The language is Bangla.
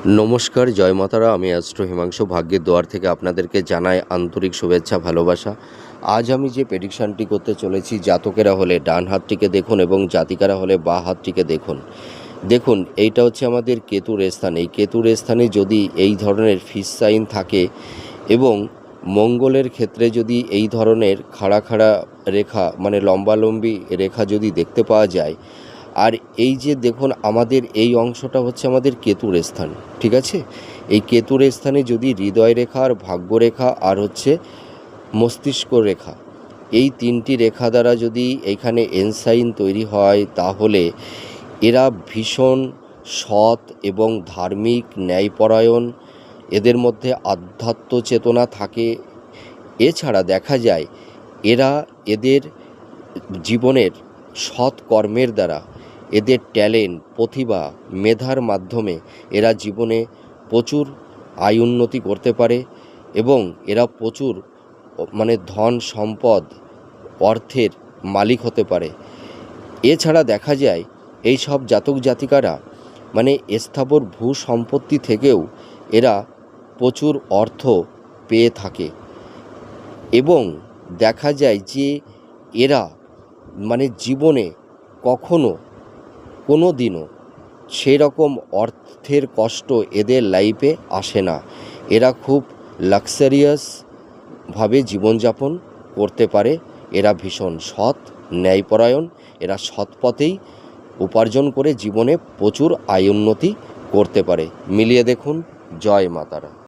নমস্কার, জয় মাতারা। আমি অ্যাস্ট্রো হিমাংশু ভাগ্যের দুয়ার থেকে আপনাদেরকে জানাই আন্তরিক শুভেচ্ছা, ভালোবাসা। আজ আমি যে প্রেডিকশানটি করতে চলেছি, জাতকেরা হলে ডান হাতটিকে দেখুন এবং জাতিকারা হলে বাঁ হাতটিকে দেখুন। দেখুন, এইটা হচ্ছে আমাদের কেতুর স্থান। এই কেতুর স্থানে যদি এই ধরনের ফিস সাইন থাকে এবং মঙ্গলের ক্ষেত্রে যদি এই ধরনের খাড়া খাড়া রেখা, মানে লম্বালম্বি রেখা যদি দেখতে পাওয়া যায়, আর এই যে দেখুন আমাদের এই অংশটা হচ্ছে আমাদের কেতুর স্থান, ঠিক আছে? এই কেতুর স্থানে যদি হৃদয় রেখা আর ভাগ্যরেখা আর হচ্ছে মস্তিষ্ক রেখা, এই তিনটি রেখা দ্বারা যদি এইখানে এনসাইন তৈরি হয়, তাহলে এরা ভীষণ সৎ এবং ধার্মিক, ন্যায়পরায়ণ, এদের মধ্যে আধ্যাত্ম চেতনা থাকে। এছাড়া দেখা যায় এরা এদের জীবনের সৎ কর্মের দ্বারা, এদের ট্যালেন্ট, প্রতিভা, মেধার মাধ্যমে এরা জীবনে প্রচুর আয় উন্নতি করতে পারে এবং এরা প্রচুর ধন সম্পদ, অর্থের মালিক হতে পারে। এছাড়া দেখা যায় এই সব জাতক জাতিকারা স্থাবর ভূ সম্পত্তি থেকেও এরা প্রচুর অর্থ পেয়ে থাকে এবং দেখা যায় যে এরা জীবনে কখনো কোনো দিনও সেরকম অর্থের কষ্ট এদের লাইফে আসে না। এরা খুব লাক্সারিয়াসভাবে জীবনযাপন করতে পারে। এরা ভীষণ সৎ, ন্যায়পরায়ণ, এরা সৎ পথেই উপার্জন করে জীবনে প্রচুর আয় উন্নতি করতে পারে। মিলিয়ে দেখুন। জয় মাতারা।